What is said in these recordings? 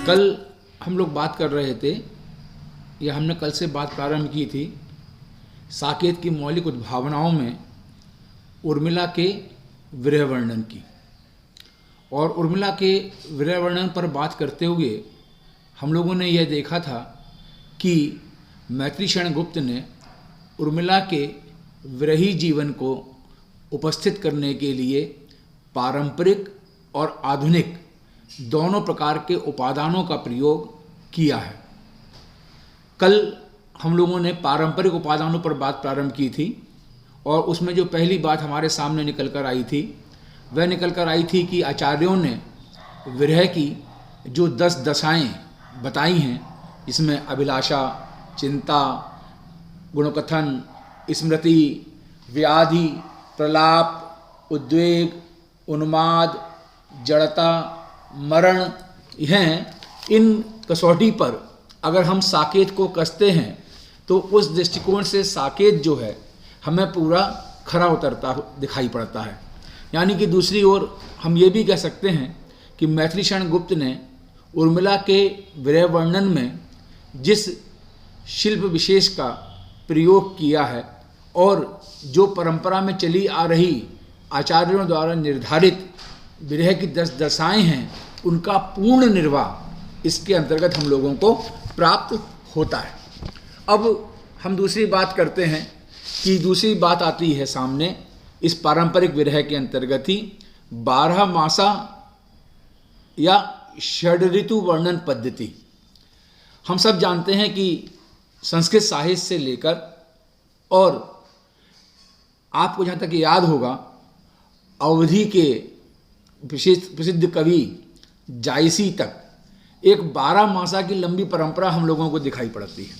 कल हम लोग बात कर रहे थे, या हमने कल से बात प्रारंभ की थी, साकेत की मौलिक उद्भावनाओं में उर्मिला के विरह वर्णन की। और उर्मिला के विरह वर्णन पर बात करते हुए हम लोगों ने यह देखा था कि मैत्रीक्षण गुप्त ने उर्मिला के विरही जीवन को उपस्थित करने के लिए पारंपरिक और आधुनिक दोनों प्रकार के उपादानों का प्रयोग किया है। कल हम लोगों ने पारंपरिक उपादानों पर बात प्रारंभ की थी और उसमें जो पहली बात हमारे सामने निकल कर आई थी वह निकल कर आई थी कि आचार्यों ने विरह की जो 10 दशाएं बताई हैं, इसमें अभिलाषा, चिंता, गुणकथन, स्मृति, व्याधि, प्रलाप, उद्वेग, उन्माद, जड़ता, मरण हैं। इन कसौटी पर अगर हम साकेत को कसते हैं तो उस दृष्टिकोण से साकेत जो है हमें पूरा खरा उतरता दिखाई पड़ता है। यानी कि दूसरी ओर हम ये भी कह सकते हैं कि मैत्रीक्षण गुप्त ने उर्मिला के विरह वर्णन में जिस शिल्प विशेष का प्रयोग किया है और जो परंपरा में चली आ रही आचार्यों द्वारा निर्धारित विरह की 10 दशाएं हैं, उनका पूर्ण निर्वाह इसके अंतर्गत हम लोगों को प्राप्त होता है। अब हम दूसरी बात करते हैं कि दूसरी बात आती है सामने इस पारंपरिक विरह के अंतर्गत ही 12 मासा या षड ऋतु वर्णन पद्धति। हम सब जानते हैं कि संस्कृत साहित्य से लेकर और आपको जहाँ तक याद होगा अवधि के प्रसिद्ध कवि जायसी तक एक 12 मासा की लंबी परंपरा हम लोगों को दिखाई पड़ती है।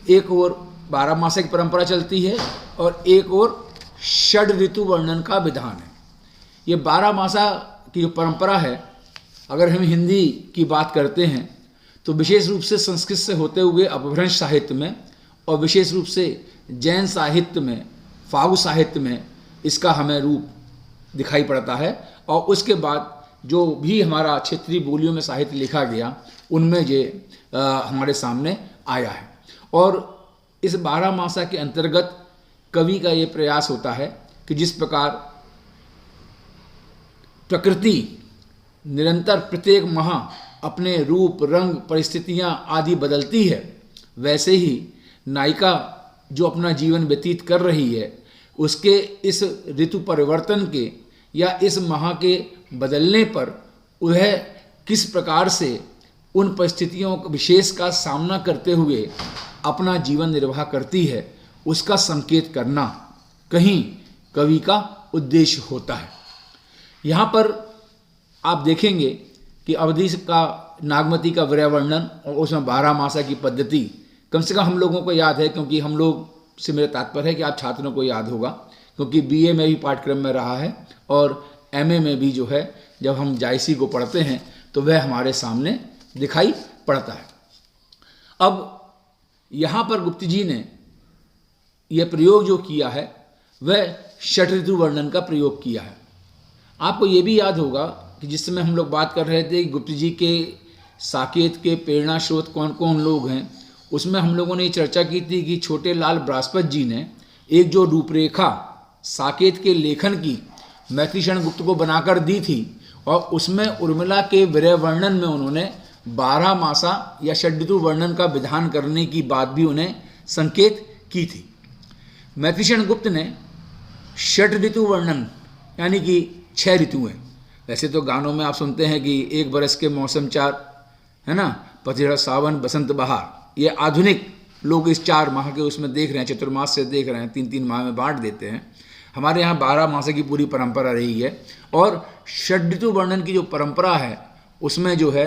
एक ओर 12 मासा की परंपरा चलती है और एक ओर षड ऋतु वर्णन का विधान है। ये 12 मासा की जो परंपरा है, अगर हम हिंदी की बात करते हैं तो विशेष रूप से संस्कृत से होते हुए अपभ्रंश साहित्य में और विशेष रूप से जैन साहित्य में, फागु साहित्य में इसका हमें रूप दिखाई पड़ता है। और उसके बाद जो भी हमारा क्षेत्रीय बोलियों में साहित्य लिखा गया उनमें ये हमारे सामने आया है। और इस 12 मासा के अंतर्गत कवि का ये प्रयास होता है कि जिस प्रकार प्रकृति निरंतर प्रत्येक माह अपने रूप, रंग, परिस्थितियां आदि बदलती है, वैसे ही नायिका जो अपना जीवन व्यतीत कर रही है उसके इस ऋतु परिवर्तन के या इस माह के बदलने पर वह किस प्रकार से उन परिस्थितियों विशेष का सामना करते हुए अपना जीवन निर्वाह करती है, उसका संकेत करना कहीं कवि का उद्देश्य होता है। यहाँ पर आप देखेंगे कि अवधि का नागमती का विरह वर्णन और उसमें 12 मासा की पद्धति कम से कम हम लोगों को याद है, क्योंकि हम लोग से मेरा तात्पर्य है कि आप छात्रों को याद होगा, क्योंकि बीए में भी पाठ्यक्रम में रहा है और एमए में भी जो है जब हम जायसी को पढ़ते हैं तो वह हमारे सामने दिखाई पड़ता है। अब यहाँ पर गुप्त जी ने यह प्रयोग जो किया है वह षड ऋतु वर्णन का प्रयोग किया है। आपको ये भी याद होगा कि जिस समय हम लोग बात कर रहे थे गुप्त जी के साकेत के प्रेरणा स्रोत कौन कौन लोग हैं, उसमें हम लोगों ने ये चर्चा की थी कि छोटे लाल बृहस्पति जी ने एक जो रूपरेखा साकेत के लेखन की मैत्रीक्षण गुप्त को बनाकर दी थी और उसमें उर्मिला के विरह वर्णन में उन्होंने 12 मासा या षड ऋतु वर्णन का विधान करने की बात भी उन्हें संकेत की थी। मैत्रीक्षण गुप्त ने षड ऋतु वर्णन यानी कि 6 ऋतुएं, वैसे तो गानों में आप सुनते हैं कि 1 बरस के मौसम 4 है ना, पतझड़, सावन, बसंत, बहार, ये आधुनिक लोग इस 4 माह के उसमें देख रहे हैं, चतुर्मास से देख रहे हैं, 3-3 माह में बांट देते हैं। हमारे यहाँ 12 मास की पूरी परंपरा रही है। और षड ऋतु वर्णन की जो परंपरा है उसमें जो है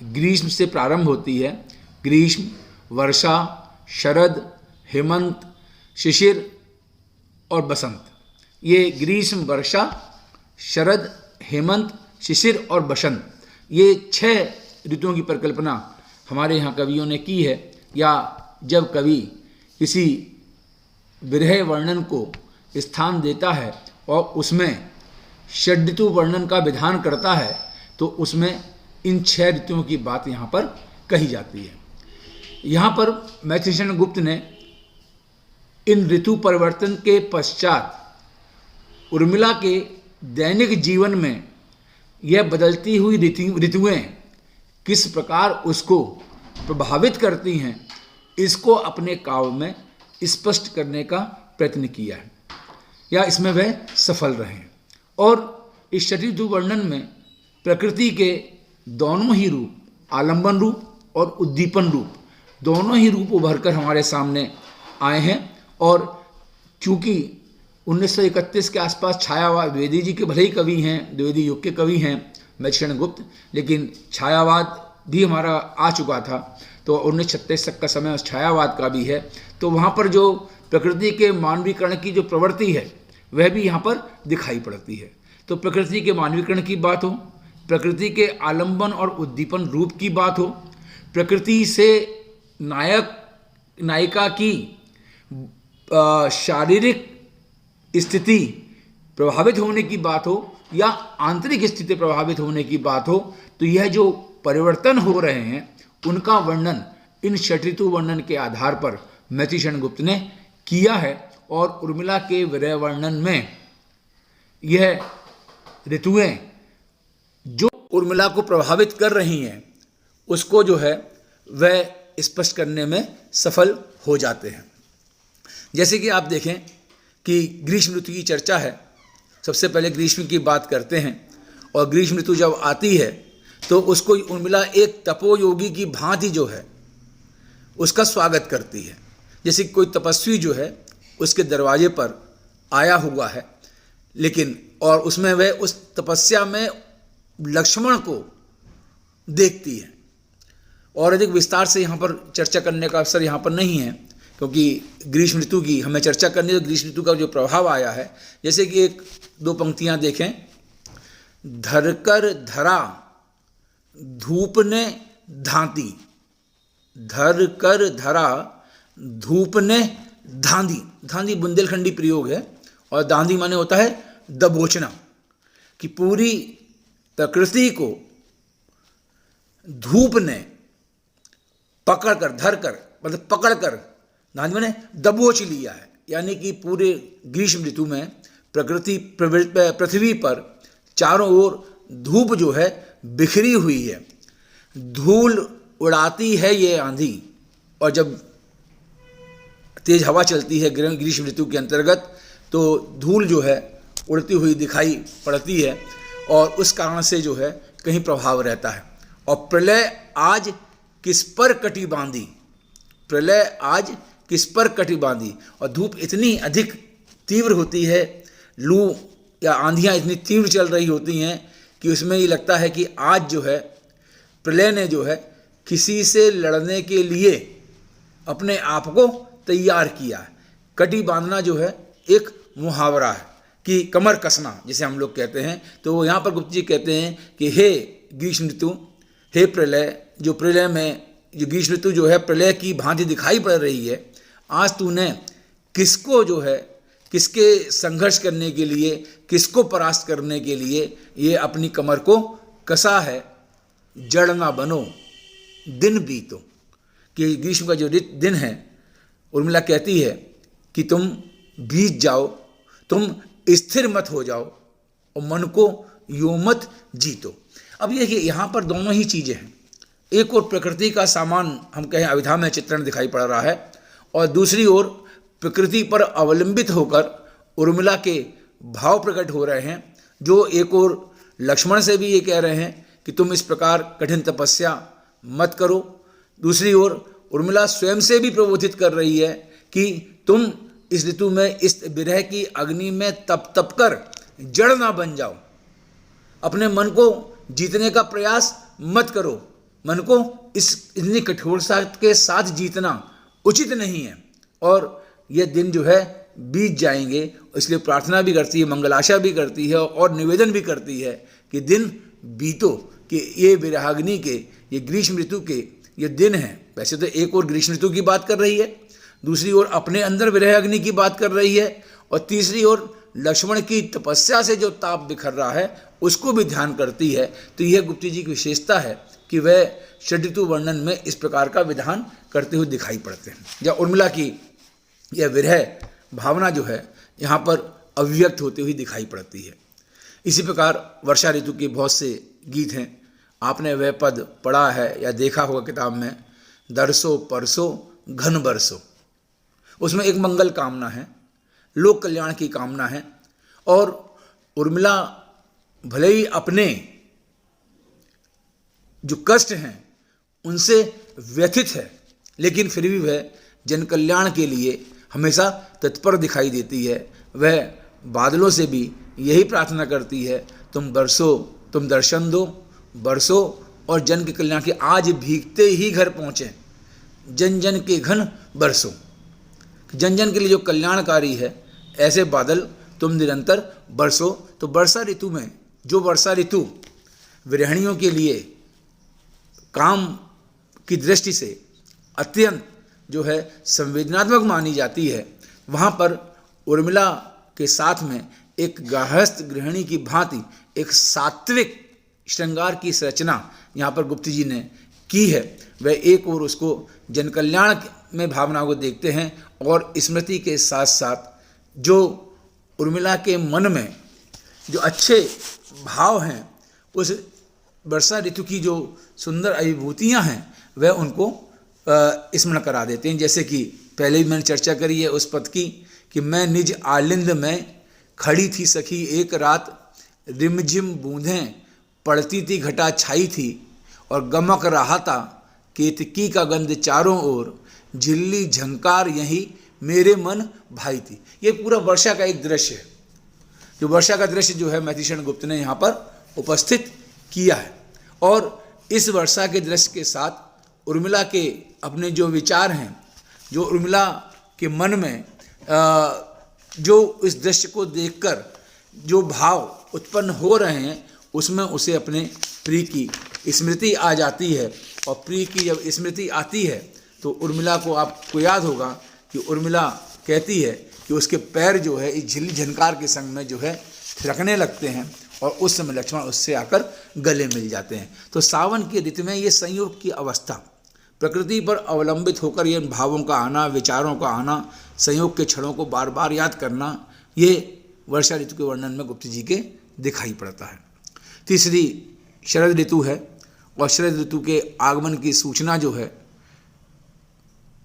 ग्रीष्म से प्रारंभ होती है। ग्रीष्म, वर्षा, शरद, हेमंत, शिशिर और बसंत, ये ग्रीष्म, वर्षा, शरद, हेमंत, शिशिर और बसंत, ये 6 ऋतुओं की परिकल्पना हमारे यहाँ कवियों ने की है। या जब कवि किसी विरह वर्णन को स्थान देता है और उसमें षड ऋतु वर्णन का विधान करता है तो उसमें इन 6 ऋतुओं की बात यहाँ पर कही जाती है। यहाँ पर मैथिलीशरण गुप्त ने इन ऋतु परिवर्तन के पश्चात उर्मिला के दैनिक जीवन में यह बदलती हुई ऋतुएं किस प्रकार उसको प्रभावित करती हैं, इसको अपने काव्य में स्पष्ट करने का प्रयत्न किया है, या इसमें वह सफल रहे। और इस छठी ऋतु वर्णन में प्रकृति के दोनों ही रूप, आलंबन रूप और उद्दीपन रूप, दोनों ही रूप उभर कर हमारे सामने आए हैं। और चूँकि 1931 के आसपास छायावाद, द्विवेदी जी के भले ही कवि हैं, द्विवेदी युग के कवि हैं मैथिलीशरण गुप्त, लेकिन छायावाद भी हमारा आ चुका था, तो 1936 तक का समय उस छायावाद का भी है। तो वहाँ पर जो प्रकृति के मानवीकरण की जो प्रवृत्ति है वह भी यहाँ पर दिखाई पड़ती है। तो प्रकृति के मानवीकरण की बात हो, प्रकृति के आलंबन और उद्दीपन रूप की बात हो, प्रकृति से नायक नायिका की शारीरिक स्थिति प्रभावित होने की बात हो या आंतरिक स्थिति प्रभावित होने की बात हो, तो यह जो परिवर्तन हो रहे हैं उनका वर्णन इन छठ ऋतु वर्णन के आधार पर मैथिलीशरण गुप्त ने किया है। और उर्मिला के विरह वर्णन में यह ऋतुएं जो उर्मिला को प्रभावित कर रही हैं उसको जो है वह स्पष्ट करने में सफल हो जाते हैं। जैसे कि आप देखें कि ग्रीष्म ऋतु की चर्चा है, सबसे पहले ग्रीष्म की बात करते हैं, और ग्रीष्म ऋतु जब आती है तो उसको उर्मिला एक तपोयोगी की भांति जो है उसका स्वागत करती है। जैसे कोई तपस्वी जो है उसके दरवाजे पर आया हुआ है, लेकिन और उसमें वह उस तपस्या में लक्ष्मण को देखती है। और अधिक विस्तार से यहाँ पर चर्चा करने का अवसर यहाँ पर नहीं है, क्योंकि ग्रीष्म ऋतु की हमें चर्चा करनी है। तो ग्रीष्म ऋतु का जो प्रभाव आया है, जैसे कि एक दो पंक्तियाँ देखें, धरकर धरा धूप ने धांती, धर कर धरा धूप ने धांधी, धांधी बुंदेलखंडी प्रयोग है, और धांधी माने होता है दबोचना, कि पूरी प्रकृति को धूप ने पकड़ कर, धर कर मतलब पकड़ कर, धांधी माने दबोच लिया है। यानी कि पूरे ग्रीष्म ऋतु में प्रकृति पृथ्वी पर चारों ओर धूप जो है बिखरी हुई है, धूल उड़ाती है ये आंधी, और जब तेज हवा चलती है ग्रीष्म ऋतु के अंतर्गत तो धूल जो है उड़ती हुई दिखाई पड़ती है, और उस कारण से जो है कहीं प्रभाव रहता है। और प्रलय आज किस पर कटी बांधी, प्रलय आज किस पर कटी बांधी, और धूप इतनी अधिक तीव्र होती है, लू या आंधियाँ इतनी तीव्र चल रही होती हैं कि उसमें ये लगता है कि आज जो है प्रलय ने जो है किसी से लड़ने के लिए अपने आप को तैयार किया है। कटी बांधना जो है एक मुहावरा है कि कमर कसना जिसे हम लोग कहते हैं। तो यहाँ पर गुप्त जी कहते हैं कि हे ग्रीष्म ऋतु, हे प्रलय, जो प्रलय में जो ग्रीष्म ऋतु जो है प्रलय की भांति दिखाई पड़ रही है, आज तूने किसको जो है किसके संघर्ष करने के लिए, किसको परास्त करने के लिए ये अपनी कमर को कसा है। जड़ ना बनो दिन बीतो, कि ग्रीष्म का जो दिन है उर्मिला कहती है कि तुम बीत जाओ, तुम स्थिर मत हो जाओ और मन को यूं मत जीतो। अब ये कि यहाँ पर दोनों ही चीज़ें हैं, एक और प्रकृति का सामान हम कहें अविधा में चित्रण दिखाई पड़ रहा है, और दूसरी ओर प्रकृति पर अवलंबित होकर उर्मिला के भाव प्रकट हो रहे हैं, जो एक और लक्ष्मण से भी ये कह रहे हैं कि तुम इस प्रकार कठिन तपस्या मत करो, दूसरी ओर उर्मिला स्वयं से भी प्रबोधित कर रही है कि तुम इस ऋतु में इस विरह की अग्नि में तप कर जड़ ना बन जाओ, अपने मन को जीतने का प्रयास मत करो, मन को इतनी कठोरता के साथ जीतना उचित नहीं है, और ये दिन जो है बीत जाएंगे। इसलिए प्रार्थना भी करती है, मंगलाशा भी करती है और निवेदन भी करती है कि दिन बीतो, कि ये विरहाग्नि के, ये ग्रीष्म ऋतु के ये दिन हैं। वैसे तो एक और ग्रीष्म ऋतु की बात कर रही है, दूसरी ओर अपने अंदर विरह अग्नि की बात कर रही है, और तीसरी ओर लक्ष्मण की तपस्या से जो ताप बिखर रहा है उसको भी ध्यान करती है। तो यह गुप्ती जी की विशेषता है कि वह षड ऋतु वर्णन में इस प्रकार का विधान करते हुए दिखाई पड़ते हैं। या उर्मिला की यह विरह भावना जो है यहाँ पर अभिव्यक्त होती हुई दिखाई पड़ती है। इसी प्रकार वर्षा ऋतु के बहुत से गीत हैं। आपने वह पद पढ़ा है या देखा होगा किताब में, दरसो परसो घन बरसो। उसमें एक मंगल कामना है, लोक कल्याण की कामना है, और उर्मिला भले ही अपने जो कष्ट हैं उनसे व्यथित है, लेकिन फिर भी वह जन कल्याण के लिए हमेशा तत्पर दिखाई देती है। वह बादलों से भी यही प्रार्थना करती है, तुम बरसो, तुम दर्शन दो, बरसो और जन के कल्याण के आज भीगते ही घर पहुँचें, जन जन के घन बरसो। जन जन के लिए जो कल्याणकारी है ऐसे बादल तुम निरंतर बरसो। तो वर्षा ऋतु में जो वर्षा ऋतु विरहिणियों के लिए काम की दृष्टि से अत्यंत जो है संवेदनात्मक मानी जाती है, वहाँ पर उर्मिला के साथ में एक गार्हस्थ गृहिणी की भांति एक सात्विक श्रृंगार की संरचना यहाँ पर गुप्ती जी ने की है। वह एक और उसको जन कल्याण में भावनाओं को देखते हैं और स्मृति के साथ साथ जो उर्मिला के मन में जो अच्छे भाव हैं, उस वर्षा ऋतु की जो सुंदर अभिभूतियाँ हैं वह उनको स्मरण करा देते हैं। जैसे कि पहले ही मैंने चर्चा करी है उस पद की कि मैं निज आलिंद में खड़ी थी सखी एक रात, रिमझिम बूंदें पड़ती थी घटा छाई थी, और गमक रहा था केतकी का गंध चारों ओर, झिल्ली झंकार यही मेरे मन भाई थी। ये पूरा वर्षा का एक दृश्य है, जो वर्षा का दृश्य जो है मैथिलीशरण गुप्त ने यहाँ पर उपस्थित किया है। और इस वर्षा के दृश्य के साथ उर्मिला के अपने जो विचार हैं, जो उर्मिला के मन में जो इस दृश्य को देखकर जो भाव उत्पन्न हो रहे हैं, उसमें उसे अपने प्रिय की स्मृति आ जाती है। और प्रिय की जब स्मृति आती है तो उर्मिला को आपको याद होगा कि उर्मिला कहती है कि उसके पैर जो है इस झिल्ली झनकार के संग में जो है थिरकने लगते हैं, और उस समय लक्ष्मण उससे आकर गले मिल जाते हैं। तो सावन की ऋतु में ये संयोग की अवस्था, प्रकृति पर अवलंबित होकर ये भावों का आना, विचारों का आना, संयोग के क्षणों को बार बार याद करना, ये वर्षा ऋतु के वर्णन में गुप्त जी के दिखाई पड़ता है। तीसरी शरद ऋतु है, और शरद ऋतु के आगमन की सूचना जो है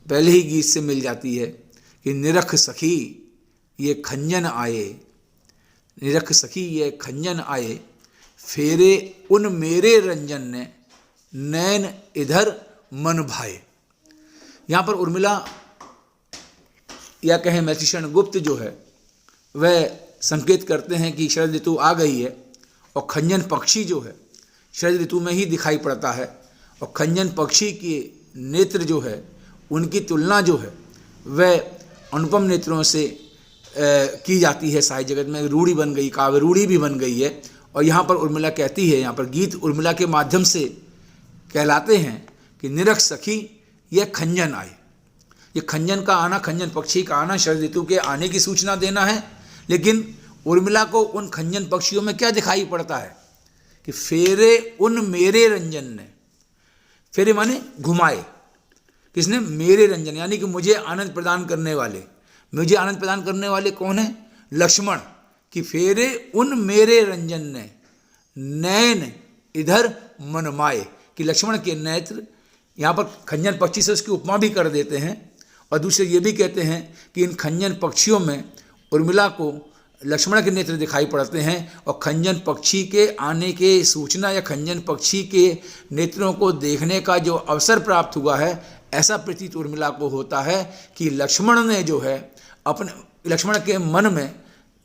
पहले ही गीत से मिल जाती है कि निरख सखी ये खंजन आए, निरख सखी ये खंजन आए, फेरे उन मेरे रंजन ने, नैन इधर मन भाए। यहाँ पर उर्मिला या कहें मैथिलीशरण गुप्त जो है वह संकेत करते हैं कि शरद ऋतु आ गई है, और खंजन पक्षी जो है शरद ऋतु में ही दिखाई पड़ता है। और खंजन पक्षी के नेत्र जो है उनकी तुलना जो है वह अनुपम नेत्रों से की जाती है। साहित्य जगत में रूढ़ी बन गई, काव्य रूढ़ी भी बन गई है। और यहाँ पर उर्मिला कहती है, यहाँ पर गीत उर्मिला के माध्यम से कहलाते हैं कि निरख सखी यह खंजन आए। ये खंजन का आना, खंजन पक्षी का आना शरद ऋतु के आने की सूचना देना है। लेकिन उर्मिला को उन खंजन पक्षियों में क्या दिखाई पड़ता है कि फेरे उन मेरे रंजन ने, फेरे माने घुमाए, किसने? मेरे रंजन, यानी कि मुझे आनंद प्रदान करने वाले। मुझे आनंद प्रदान करने वाले कौन है? लक्ष्मण। कि फेरे उन मेरे रंजन ने, नैन इधर मनमाए, कि लक्ष्मण के नेत्र, यहाँ पर खंजन पक्षी से उसकी उपमा भी कर देते हैं। और दूसरे ये भी कहते हैं कि इन खंजन पक्षियों में उर्मिला को लक्ष्मण के नेत्र दिखाई पड़ते हैं, और खंजन पक्षी के आने के सूचना या खंजन पक्षी के नेत्रों को देखने का जो अवसर प्राप्त हुआ है, ऐसा प्रतीत उर्मिला को होता है कि लक्ष्मण ने जो है अपने, लक्ष्मण के मन में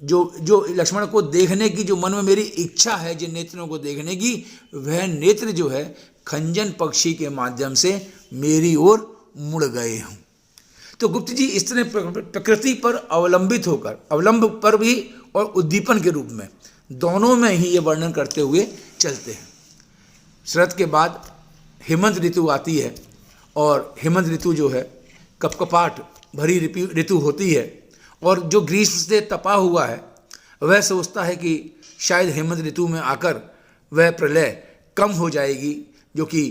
जो लक्ष्मण को देखने की जो मन में मेरी इच्छा है जिन नेत्रों को देखने की, वह नेत्र जो है खंजन पक्षी के माध्यम से मेरी ओर मुड़ गए हूँ। तो गुप्त जी इस तरह प्रकृति पर अवलंबित होकर, अवलंब पर भी और उद्दीपन के रूप में, दोनों में ही ये वर्णन करते हुए चलते हैं। शरद के बाद हेमंत ऋतु आती है, और हेमंत ऋतु जो है कपकपाट भरी ऋतु होती है, और जो ग्रीष्म से तपा हुआ है वह सोचता है कि शायद हेमंत ऋतु में आकर वह प्रलय कम हो जाएगी जो कि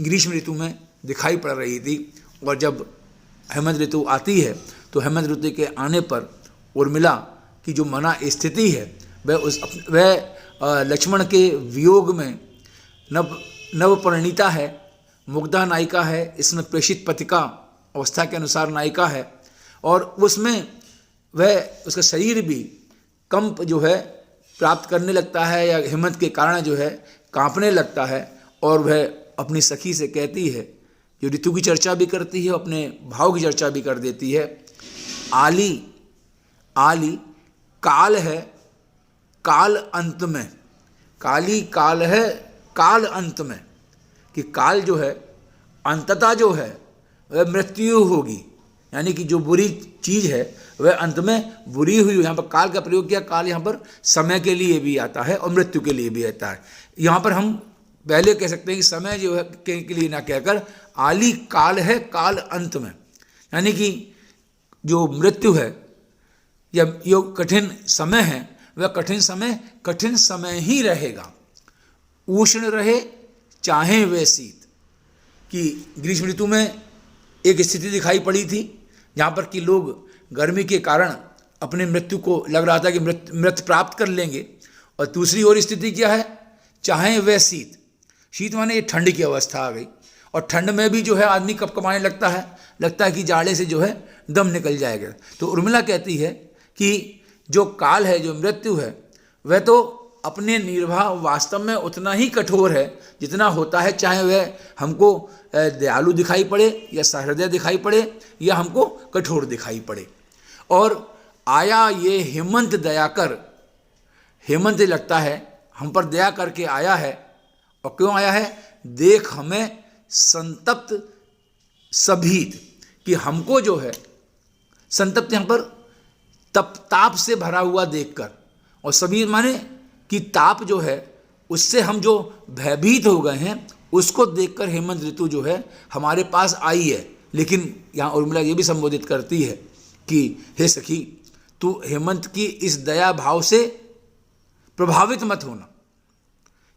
ग्रीष्म ऋतु में दिखाई पड़ रही थी। और जब हेमंत ऋतु आती है तो हेमंत ऋतु के आने पर उर्मिला की जो मना स्थिति है वह लक्ष्मण के वियोग में नवपरिणीता है, मुग्धा नायिका है, इसमें प्रेषित पतिका अवस्था के अनुसार नायिका है और उसमें वह उसका शरीर भी कंप जो है प्राप्त करने लगता है या हेमंत के कारण जो है कांपने लगता है। और वह अपनी सखी से कहती है, जो ऋतु की चर्चा भी करती है, अपने भाव की चर्चा भी कर देती है, आली आली काल है काल अंत में, काली काल है काल अंत में, कि काल जो है अंततः जो है वह मृत्यु होगी, यानी कि जो बुरी चीज़ है वह अंत में बुरी हुई। यहाँ पर काल का प्रयोग किया, काल यहाँ पर समय के लिए भी आता है और मृत्यु के लिए भी आता है। यहाँ पर हम पहले कह सकते हैं कि समय जो है के लिए ना कहकर आली काल है काल अंत में, यानी कि जो मृत्यु है या जो कठिन समय है वह कठिन समय ही रहेगा, उष्ण रहे चाहे वह शीत। कि ग्रीष्म ऋतु में एक स्थिति दिखाई पड़ी थी जहाँ पर कि लोग गर्मी के कारण अपने मृत्यु को लग रहा था कि मृत्यु प्राप्त कर लेंगे, और दूसरी ओर स्थिति क्या है, चाहे वह शीत, शीत माने ये ठंड की अवस्था आ गई, और ठंड में भी जो है आदमी कपकपाने लगता है कि जाड़े से जो है दम निकल जाएगा। तो उर्मिला कहती है कि जो काल है, जो मृत्यु है, वह तो अपने निर्वाह वास्तव में उतना ही कठोर है जितना होता है, चाहे वह हमको दयालु दिखाई पड़े या सहृदय दिखाई पड़े या हमको कठोर दिखाई पड़े। और आया ये हेमंत दया कर, हेमंत लगता है हम पर दया करके आया है। और क्यों आया है, देख हमें संतप्त सभीत, कि हमको जो है संतप्त यहाँ पर ताप से भरा हुआ देखकर, और सभीत माने कि ताप जो है उससे हम जो भयभीत हो गए हैं उसको देखकर हेमंत ऋतु जो है हमारे पास आई है। लेकिन यहाँ उर्मिला ये भी संबोधित करती है कि हे सखी, तू हेमंत की इस दया भाव से प्रभावित मत होना,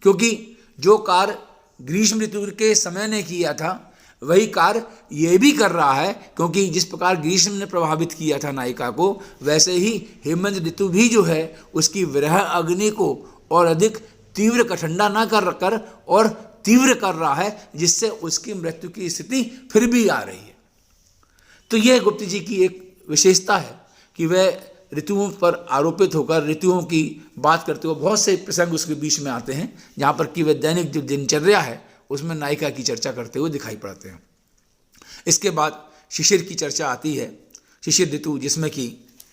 क्योंकि जो कार्य ग्रीष्म ऋतु के समय ने किया था वही कार्य ये भी कर रहा है, क्योंकि जिस प्रकार ग्रीष्म ने प्रभावित किया था नायिका को, वैसे ही हेमंत ऋतु भी जो है उसकी विरह अग्नि को और अधिक तीव्र ठंडा ना कर और तीव्र कर रहा है, जिससे उसकी मृत्यु की स्थिति फिर भी आ रही है। तो यह गुप्त जी की एक विशेषता है कि वह ऋतुओं पर आरोपित होकर ऋतुओं की बात करते हुए बहुत से प्रसंग उसके बीच में आते हैं, जहाँ पर कि वह दैनिक जो दिनचर्या है उसमें नायिका की चर्चा करते हुए दिखाई पड़ते हैं। इसके बाद शिशिर की चर्चा आती है। शिशिर ऋतु जिसमें कि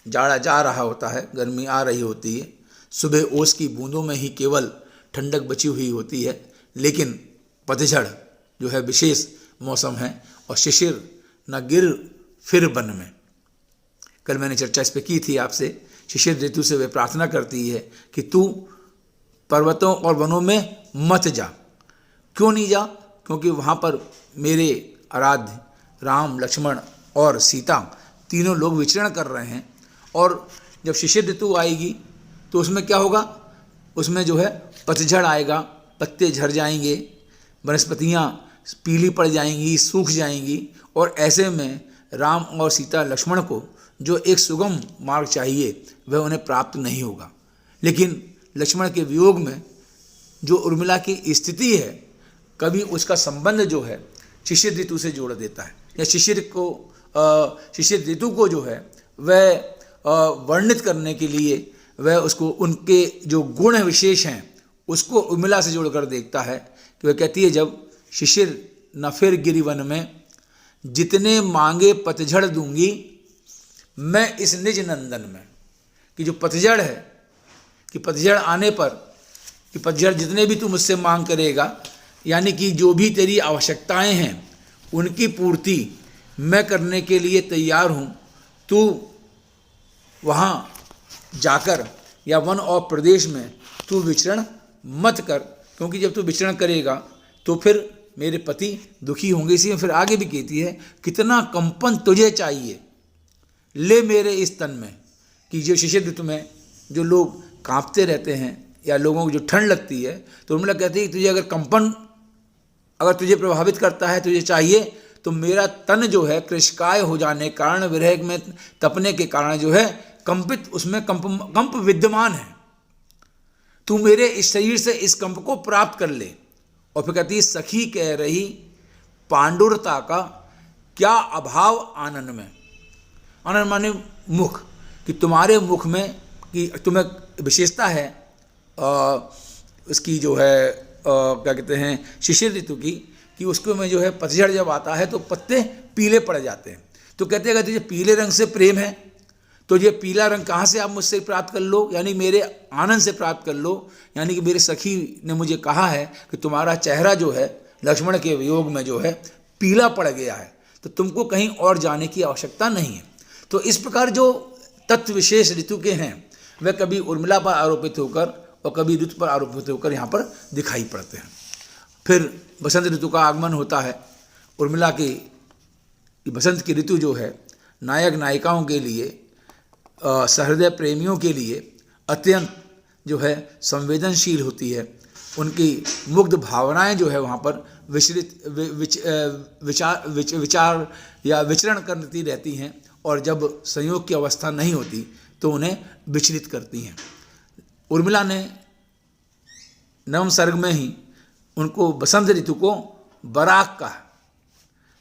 जाड़ा जा रहा होता है, गर्मी आ रही होती है, सुबह ओस की बूंदों में ही केवल ठंडक बची हुई होती है, लेकिन पतझड़ जो है विशेष मौसम है और शिशिर न गिर फिर वन में। कल मैंने चर्चा इस पर की थी आपसे। शिशिर ऋतु से वे प्रार्थना करती है कि तू पर्वतों और वनों में मत जा। क्यों नहीं जा? क्योंकि वहाँ पर मेरे आराध्य राम, लक्ष्मण और सीता तीनों लोग विचरण कर रहे हैं, और जब शिशिर ऋतु आएगी तो उसमें क्या होगा, उसमें जो है पतझड़ आएगा, पत्ते झड़ जाएंगे, वनस्पतियाँ पीली पड़ जाएंगी, सूख जाएंगी, और ऐसे में राम और सीता लक्ष्मण को जो एक सुगम मार्ग चाहिए वह उन्हें प्राप्त नहीं होगा। लेकिन लक्ष्मण के वियोग में जो उर्मिला की स्थिति है, कभी उसका संबंध जो है शिशिर ऋतु से जोड़ देता है, या शिशिर ऋतु को जो है वह वर्णित करने के लिए वह उसको उनके जो गुण विशेष हैं उसको उर्मिला से जोड़कर देखता है। कि वह कहती है, जब शिशिर न फिर गिरी वन में, जितने मांगे पतझड़ दूंगी मैं इस निज नंदन में। कि जो पतझड़ है, कि पतझड़ आने पर, कि पतझड़ जितने भी तू मुझसे मांग करेगा, यानी कि जो भी तेरी आवश्यकताएं हैं उनकी पूर्ति मैं करने के लिए तैयार हूँ। तू वहाँ जाकर या वन और प्रदेश में तू विचरण मत कर, क्योंकि जब तू विचरण करेगा तो फिर मेरे पति दुखी होंगे। इसी में फिर आगे भी कहती है, कितना कंपन तुझे चाहिए ले मेरे इस तन में। कि जो शिशिर ऋतु में जो लोग कांपते रहते हैं या लोगों को जो ठंड लगती है, तो उर्मिला कहती है कि तुझे अगर कंपन अगर तुझे प्रभावित करता है, तुझे चाहिए तो मेरा तन जो है कृशकाय हो जाने के कारण, विरह में तपने के कारण जो है कंपित, उसमें कंप विद्यमान है, तू मेरे इस शरीर से इस कंप को प्राप्त कर ले। और फिर कहती है सखी कह रही पांडुरता का क्या अभाव आनंद में। आनंद माने मुख, कि तुम्हारे मुख में कि तुम्हें विशेषता है उसकी जो है क्या कहते हैं शिशिर ऋतु की, कि उसको में जो है पतझड़ जब आता है तो पत्ते पीले पड़ जाते हैं। तो कहते हैं अगर तुझे पीले रंग से प्रेम है तो ये पीला रंग कहाँ से आप मुझसे प्राप्त कर लो, यानी मेरे आनंद से प्राप्त कर लो। यानी कि मेरे सखी ने मुझे कहा है कि तुम्हारा चेहरा जो है लक्ष्मण के वियोग में जो है पीला पड़ गया है, तो तुमको कहीं और जाने की आवश्यकता नहीं है। तो इस प्रकार जो तत्व विशेष ऋतु के हैं वह कभी उर्मिला पर आरोपित होकर और कभी ऋतु पर आरोपित होकर यहाँ पर दिखाई पड़ते हैं। फिर बसंत ऋतु का आगमन होता है। उर्मिला की बसंत की ऋतु जो है नायक नायिकाओं के लिए, सहृदय प्रेमियों के लिए अत्यंत जो है संवेदनशील होती है। उनकी मुग्ध भावनाएं जो है वहाँ पर विचार या विचरण करती रहती हैं, और जब संयोग की अवस्था नहीं होती तो उन्हें विचलित करती हैं। उर्मिला ने नवम सर्ग में ही उनको बसंत ऋतु को बराक कहा,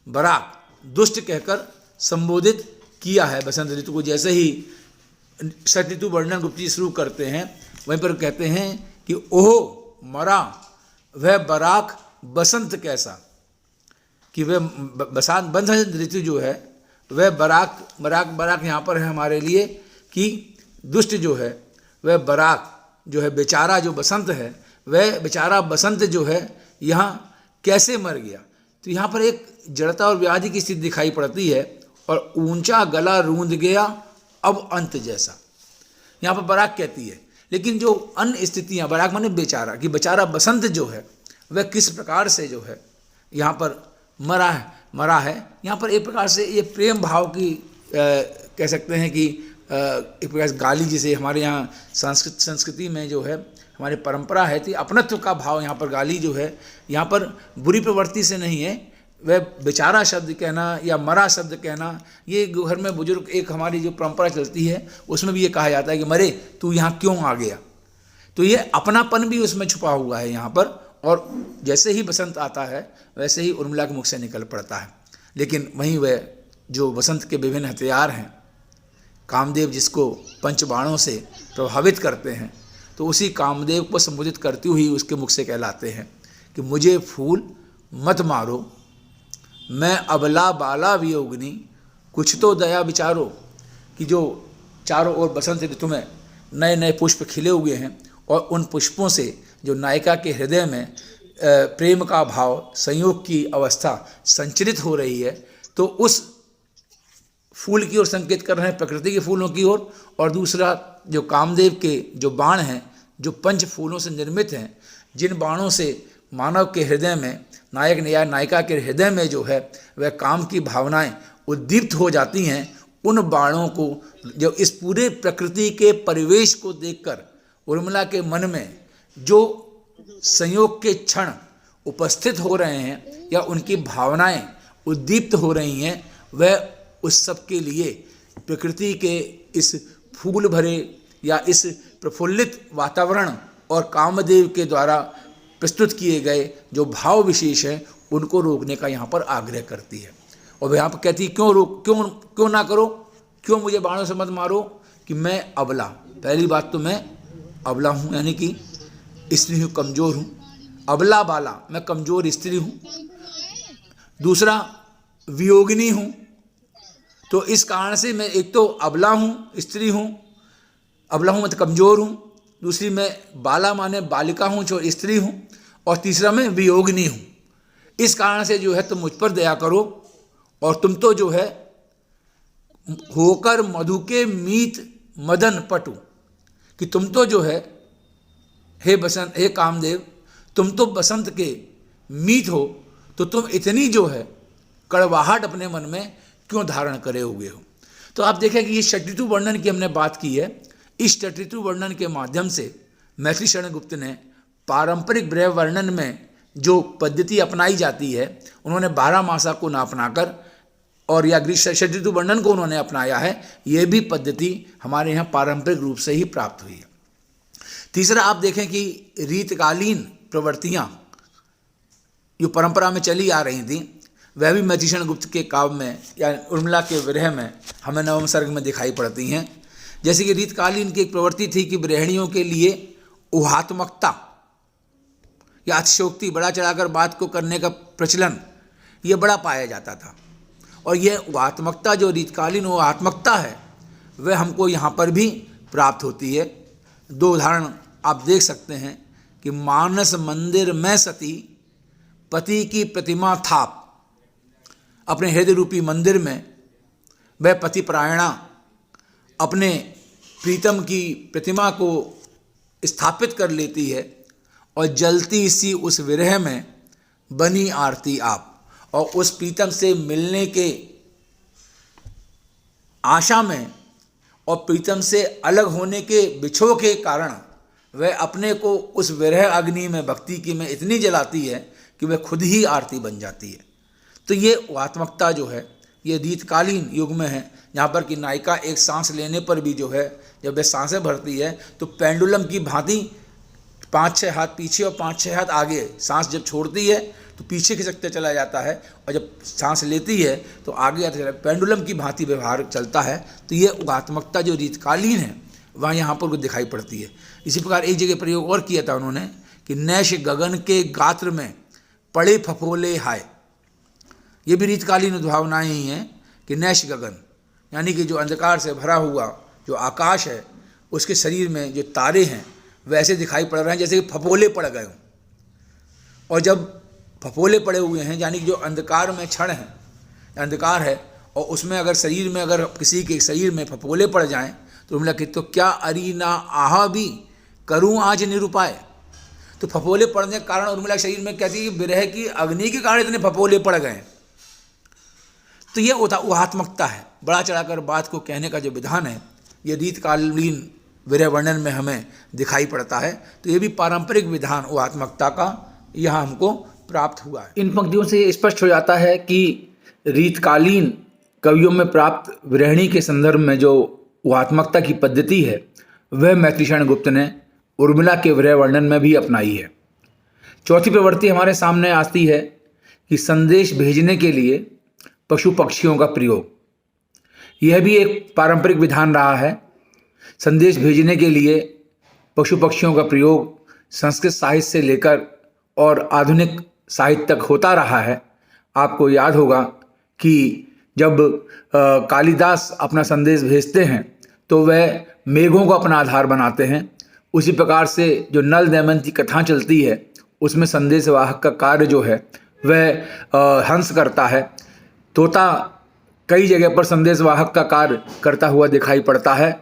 बराक दुष्ट कहकर संबोधित किया है बसंत ऋतु को। जैसे ही षठ ऋतु वर्णन गुप्त जी शुरू करते हैं वहीं पर कहते हैं कि ओह मरा वह बराक बसंत कैसा, कि वह बसंत ऋतु जो है वह बराक यहाँ पर है हमारे लिए कि दुष्ट जो है वह बराक जो है बेचारा जो बसंत है, वह बेचारा बसंत जो है यहाँ कैसे मर गया। तो यहाँ पर एक जड़ता और व्याधि की स्थिति दिखाई पड़ती है, और ऊंचा गला रूंध गया अब अंत जैसा, यहाँ पर बराक कहती है। लेकिन जो अन्य स्थितियाँ, बराक माने बेचारा, कि बेचारा बसंत जो है वह किस प्रकार से जो है यहाँ पर मरा है। यहाँ पर एक प्रकार से ये प्रेम भाव की कह सकते हैं कि एक प्रकार से गाली, जिसे हमारे यहाँ संस्कृति में जो है हमारी परंपरा है, तो अपनत्व का भाव यहाँ पर गाली जो है यहाँ पर बुरी प्रवृत्ति से नहीं है। वह बेचारा शब्द कहना या मरा शब्द कहना, ये घर में बुजुर्ग एक हमारी जो परंपरा चलती है उसमें भी ये कहा जाता है कि मरे तू यहाँ क्यों आ गया। तो ये अपनापन भी उसमें छुपा हुआ है यहाँ पर, और जैसे ही बसंत आता है वैसे ही उर्मिला के मुख से निकल पड़ता है। लेकिन वहीं वह जो बसंत के विभिन्न हथियार हैं, कामदेव जिसको पंचबाणों से प्रभावित करते हैं, तो उसी कामदेव को संबोधित करते हुए उसके मुख से कहलाते हैं कि मुझे फूल मत मारो, मैं अबला बाला वियोगिनी, कुछ तो दया विचारो। कि जो चारों ओर बसंत ऋतु में नए नए पुष्प खिले हुए हैं, और उन पुष्पों से जो नायिका के हृदय में प्रेम का भाव, संयोग की अवस्था संचरित हो रही है, तो उस फूल की ओर संकेत कर रहे हैं, प्रकृति के फूलों की ओर। और दूसरा जो कामदेव के जो बाण हैं, जो पंच फूलों से निर्मित हैं, जिन बाणों से मानव के हृदय में, नायक या नायिका के हृदय में जो है वह काम की भावनाएं उद्दीप्त हो जाती हैं, उन बाणों को, जो इस पूरे प्रकृति के परिवेश को देखकर उर्मिला के मन में जो संयोग के क्षण उपस्थित हो रहे हैं या उनकी भावनाएं उद्दीप्त हो रही हैं, वह उस सब के लिए प्रकृति के इस फूल भरे या इस प्रफुल्लित वातावरण और कामदेव के द्वारा प्रस्तुत किए गए जो भाव विशेष हैं उनको रोकने का यहाँ पर आग्रह करती है। और यहाँ पर कहती क्यों ना करो, क्यों मुझे बाणों से मत मारो, कि मैं अबला, पहली बात तो मैं अबला हूँ, यानी कि स्त्री हूँ, कमज़ोर हूँ। अबला बाला, मैं कमज़ोर स्त्री हूँ। दूसरा वियोगिनी हूँ, तो इस कारण से मैं एक तो अबला हूँ, स्त्री हूँ, अबला हूँ मतलब कमज़ोर हूँ। दूसरी मैं बाला माने बालिका हूँ, जो स्त्री हूँ। और तीसरा मैं वियोगिनी हूँ। इस कारण से जो है तुम मुझ पर दया करो, और तुम तो जो है होकर मधु के मीत मदन पटु, कि तुम तो जो है हे बसंत, हे कामदेव, तुम तो बसंत के मीत हो, तो तुम इतनी जो है कड़वाहट अपने मन में क्यों धारण करे हुए हो। तो आप देखें कि ये षट ऋतु वर्णन की हमने बात की है, इस षट्ऋतु वर्णन के माध्यम से मैथिली शरण गुप्त ने पारंपरिक विरह वर्णन में जो पद्धति अपनाई जाती है, उन्होंने 12 मासा को न अपनाकर और या षट्ऋतु वर्णन को उन्होंने अपनाया है। ये भी पद्धति हमारे यहाँ पारंपरिक रूप से ही प्राप्त हुई है। तीसरा, आप देखें कि रीतकालीन प्रवृत्तियाँ जो परंपरा में चली आ रही थी, वह भी मैथिली शरण गुप्त के काव्य में या उर्मिला के विरह में हमें नवम सर्ग में दिखाई पड़ती हैं। जैसे कि रीतकालीन की एक प्रवृत्ति थी कि गृहिणियों के लिए ऊहात्मकता या अतिशयोक्ति, बड़ा चढ़ाकर बात को करने का प्रचलन ये बड़ा पाया जाता था। और यह ऊहात्मकता, जो रीतकालीन ऊहात्मकता है, वह हमको यहाँ पर भी प्राप्त होती है। 2 उदाहरण आप देख सकते हैं कि मानस मंदिर में सती पति की प्रतिमा थाप, अपने हृदय रूपी मंदिर में वह पतिपरायणा अपने प्रीतम की प्रतिमा को स्थापित कर लेती है और जलती सी उस विरह में बनी आरती आप, और उस प्रीतम से मिलने के आशा में और प्रीतम से अलग होने के बिछोह के कारण वह अपने को उस विरह अग्नि में भक्ति की में इतनी जलाती है कि वह खुद ही आरती बन जाती है। तो ये आत्मकता जो है, ये रीतकालीन युग में है, जहाँ पर कि नायिका एक सांस लेने पर भी जो है, जब वह सांसें भरती है तो पेंडुलम की भांति 5-6 हाथ पीछे और 5-6 हाथ आगे सांस जब छोड़ती है तो पीछे खिसकते चला जाता है, और जब सांस लेती है तो आगे आते चला, पेंडुलम की भांति व्यवहार चलता है। तो ये उगात्मकता जो रीतकालीन है वहाँ यहाँ पर दिखाई पड़ती है। इसी प्रकार एक जगह प्रयोग और किया था उन्होंने कि नैश गगन के गात्र में पड़े फफोले हाय। ये भी रीतकालीन उद्भावनाएँ ही हैं कि नैश गगन यानी कि जो अंधकार से भरा हुआ जो आकाश है, उसके शरीर में जो तारे हैं वैसे दिखाई पड़ रहे हैं जैसे कि फफोले पड़ गए हों। और जब फफोले पड़े हुए हैं यानी कि जो अंधकार में क्षण है, अंधकार है, और उसमें अगर शरीर में अगर किसी के शरीर में फफोले पड़ जाएं तो उन्होंने कि तो क्या अरीना आहा भी करूं आज निरुपाय। तो फफोले पड़ने के कारण उर्मिला शरीर में कहती है कि विरह की अग्नि के कारण इतने फफोले पड़ गए। तो ये उहात्मकता है, बड़ा चढ़ाकर बात को कहने का जो विधान है, ये रीतकालीन विरह वर्णन में हमें दिखाई पड़ता है। तो ये भी पारंपरिक विधान उहात्मकता का यहाँ हमको प्राप्त हुआ है। इन पंक्तियों से स्पष्ट हो जाता है कि रीतकालीन कवियों में प्राप्त विरहिणी के संदर्भ में जो उहात्मकता की पद्धति है वह मैथिली शरण गुप्त ने उर्मिला के विरह वर्णन में भी अपनाई है। चौथी प्रवृत्ति हमारे सामने आती है कि संदेश भेजने के लिए पशु पक्षियों का प्रयोग। यह भी एक पारंपरिक विधान रहा है। संदेश भेजने के लिए पशु पक्षियों का प्रयोग संस्कृत साहित्य से लेकर और आधुनिक साहित्य तक होता रहा है। आपको याद होगा कि जब कालिदास अपना संदेश भेजते हैं तो वह मेघों को अपना आधार बनाते हैं। उसी प्रकार से जो नल दमयंती कथा चलती है उसमें संदेशवाहक का कार्य जो है वह हंस करता है। तोता कई जगह पर संदेशवाहक का कार्य करता हुआ दिखाई पड़ता है।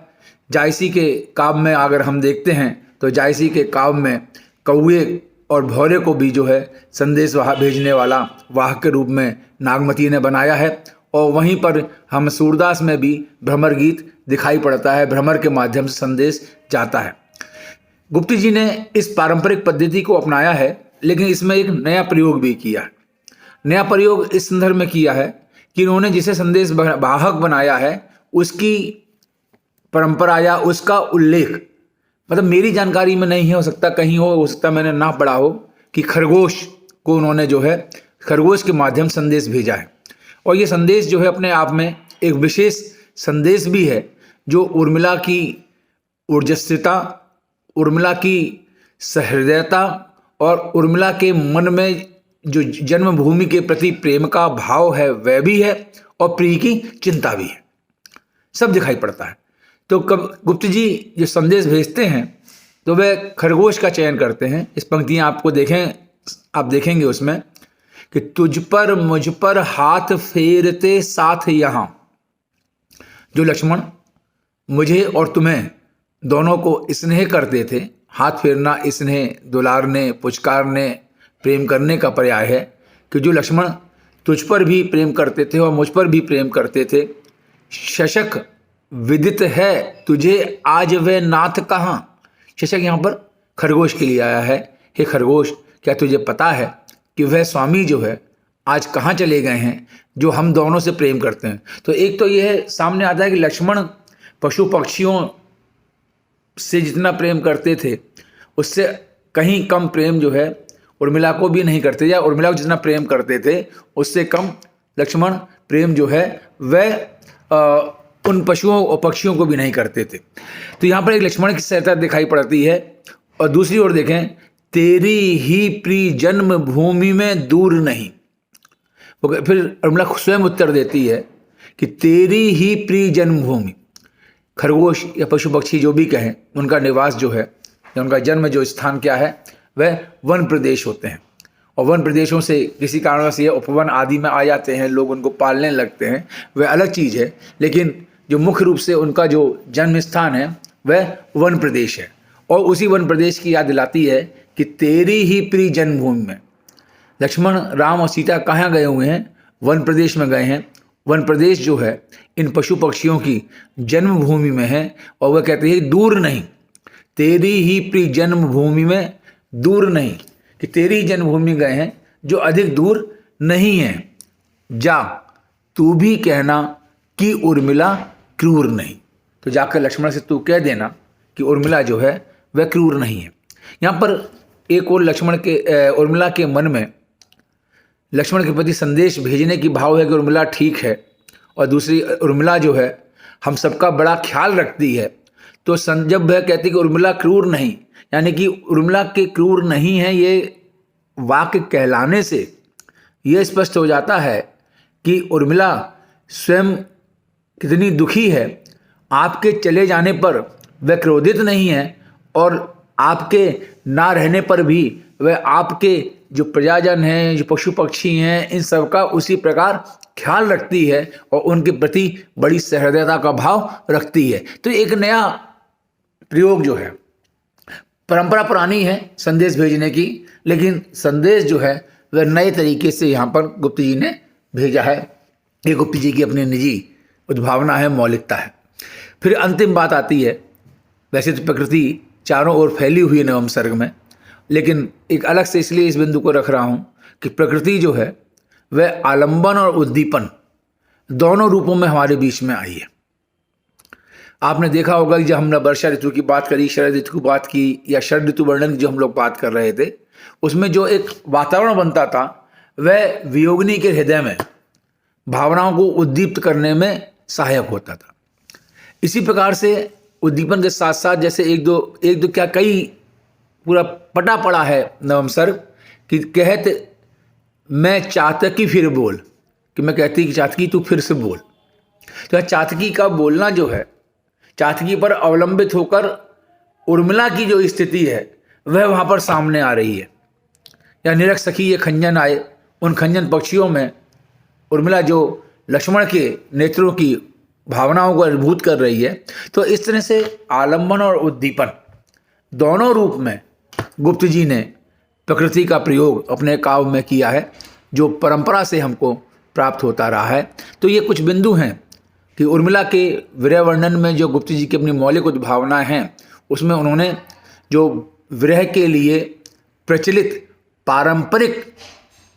जायसी के काव्य में अगर हम देखते हैं तो जायसी के काव्य में कौए और भौरे को भी जो है संदेश भेजने वाला वाहक के रूप में नागमती ने बनाया है। और वहीं पर हम सूरदास में भी भ्रमर गीत दिखाई पड़ता है, भ्रमर के माध्यम से संदेश जाता है। गुप्त जी ने इस पारंपरिक पद्धति को अपनाया है, लेकिन इसमें एक नया प्रयोग भी किया है। नया प्रयोग इस संदर्भ में किया है कि उन्होंने जिसे संदेश वाहक बनाया है उसकी परंपरा या उसका उल्लेख, मतलब मेरी जानकारी में नहीं है, हो सकता कहीं हो सकता मैंने ना पढ़ा हो, कि खरगोश को उन्होंने जो है खरगोश के माध्यम संदेश भेजा है। और ये संदेश जो है अपने आप में एक विशेष संदेश भी है जो उर्मिला की ऊर्जस्विता, उर्मिला की सहृदयता और उर्मिला के मन में जो जन्मभूमि के प्रति प्रेम का भाव है वह भी है, और प्रिय की चिंता भी है, सब दिखाई पड़ता है। तो कब गुप्त जी जो संदेश भेजते हैं तो वह खरगोश का चयन करते हैं। इस पंक्तियाँ आपको आप देखेंगे उसमें कि तुझ पर मुझ पर हाथ फेरते साथ यहाँ, जो लक्ष्मण मुझे और तुम्हें दोनों को स्नेह करते थे। हाथ फेरना स्नेह, दुलारने, पुचकारने, प्रेम करने का पर्याय है कि जो लक्ष्मण तुझ पर भी प्रेम करते थे और मुझ पर भी प्रेम करते थे। शशक विदित है तुझे आज वह नाथ कहाँ। शीर्षक यहाँ पर खरगोश के लिए आया है। हे खरगोश, क्या तुझे पता है कि वह स्वामी जो है आज कहाँ चले गए हैं जो हम दोनों से प्रेम करते हैं। तो एक तो यह सामने आता है कि लक्ष्मण पशु पक्षियों से जितना प्रेम करते थे उससे कहीं कम प्रेम जो है उर्मिला को भी नहीं करते, या उर्मिला को जितना प्रेम करते थे उससे कम लक्ष्मण प्रेम जो है वह उन पशुओं और पक्षियों को भी नहीं करते थे। तो यहाँ पर एक लक्ष्मण की सहजता दिखाई पड़ती है। और दूसरी ओर देखें, तेरी ही प्रिय जन्म भूमि में दूर नहीं। फिर उर्मिला स्वयं उत्तर देती है कि तेरी ही प्रिय जन्मभूमि, खरगोश या पशु पक्षी जो भी कहें, उनका निवास जो है या उनका जन्म जो स्थान क्या है, वह वन प्रदेश होते हैं। और वन प्रदेशों से किसी कारणवश ये उपवन आदि में आ जाते हैं, लोग उनको पालने लगते हैं, वह अलग चीज़ है। लेकिन जो मुख्य रूप से उनका जो जन्म स्थान है वह वन प्रदेश है। और उसी वन प्रदेश की याद दिलाती है कि तेरी ही प्रिय जन्मभूमि में लक्ष्मण, राम और सीता कहाँ गए हुए हैं? वन प्रदेश में गए हैं। वन प्रदेश जो है इन पशु पक्षियों की जन्मभूमि में है। और वह कहते हैं दूर नहीं, तेरी ही प्रिय जन्मभूमि में दूर नहीं, कि तेरी ही जन्मभूमि गए हैं जो अधिक दूर नहीं है। जा तू भी कहना कि उर्मिला क्रूर नहीं। तो जाकर लक्ष्मण से तू कह देना कि उर्मिला जो है वह क्रूर नहीं है। यहाँ पर एक और उर्मिला के मन में लक्ष्मण के प्रति संदेश भेजने की भाव है कि उर्मिला ठीक है, और दूसरी उर्मिला जो है हम सबका बड़ा ख्याल रखती है। तो जब वह कहती कि उर्मिला क्रूर नहीं, यानी कि उर्मिला के क्रूर नहीं है, ये वाक्य कहलाने से यह स्पष्ट हो जाता है कि उर्मिला स्वयं कितनी दुखी है। आपके चले जाने पर वह क्रोधित नहीं है, और आपके ना रहने पर भी वह आपके जो प्रजाजन हैं, जो पशु पक्षी हैं, इन सब का उसी प्रकार ख्याल रखती है और उनके प्रति बड़ी सहृदयता का भाव रखती है। तो एक नया प्रयोग जो है, परंपरा पुरानी है संदेश भेजने की, लेकिन संदेश जो है वह नए तरीके से यहाँ पर गुप्त जी ने भेजा है। ये गुप्त जी की अपनी निजी उद्भावना है, मौलिकता है। फिर अंतिम बात आती है, वैसे तो प्रकृति चारों ओर फैली हुई है नवम सर्ग में, लेकिन एक अलग से इसलिए इस बिंदु को रख रहा हूँ कि प्रकृति जो है वह आलंबन और उद्दीपन दोनों रूपों में हमारे बीच में आई है। आपने देखा होगा कि जब हमने वर्षा ऋतु की बात करी, शरद ऋतु की बात की, या शरद ऋतु वर्णन की जो हम लोग बात कर रहे थे, उसमें जो एक वातावरण बनता था वह वियोगिनी के हृदय में भावनाओं को उद्दीप्त करने में सहायक होता था। इसी प्रकार से उद्दीपन के साथ साथ जैसे एक दो क्या कई पूरा पटा पड़ा है नवम सर्ग कि कहत मैं चातकी फिर बोल, कि मैं कहती कि चातकी तू फिर से बोल। तो चातकी का बोलना जो है, चातकी पर अवलंबित होकर उर्मिला की जो स्थिति है वह वहाँ पर सामने आ रही है। या निरख सखी ये खंजन आए, उन खंजन पक्षियों में उर्मिला जो लक्ष्मण के नेत्रों की भावनाओं को अभिभूत कर रही है। तो इस तरह से आलंबन और उद्दीपन दोनों रूप में गुप्त जी ने प्रकृति का प्रयोग अपने काव्य में किया है, जो परंपरा से हमको प्राप्त होता रहा है। तो ये कुछ बिंदु हैं कि उर्मिला के विरह वर्णन में जो गुप्त जी की अपनी मौलिक उद्भावनाएं हैं, उसमें उन्होंने जो विरह के लिए प्रचलित पारंपरिक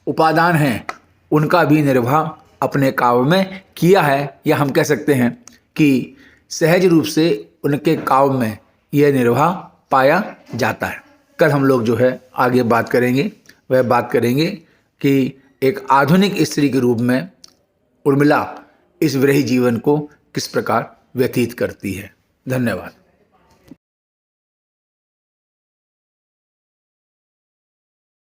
उपादान हैं उनका भी निर्वाह अपने काव्य में किया है, या हम कह सकते हैं कि सहज रूप से उनके काव्य में यह निर्वाह पाया जाता है। कल हम लोग जो है आगे बात करेंगे, वह बात करेंगे कि एक आधुनिक स्त्री के रूप में उर्मिला इस विरही जीवन को किस प्रकार व्यतीत करती है। धन्यवाद।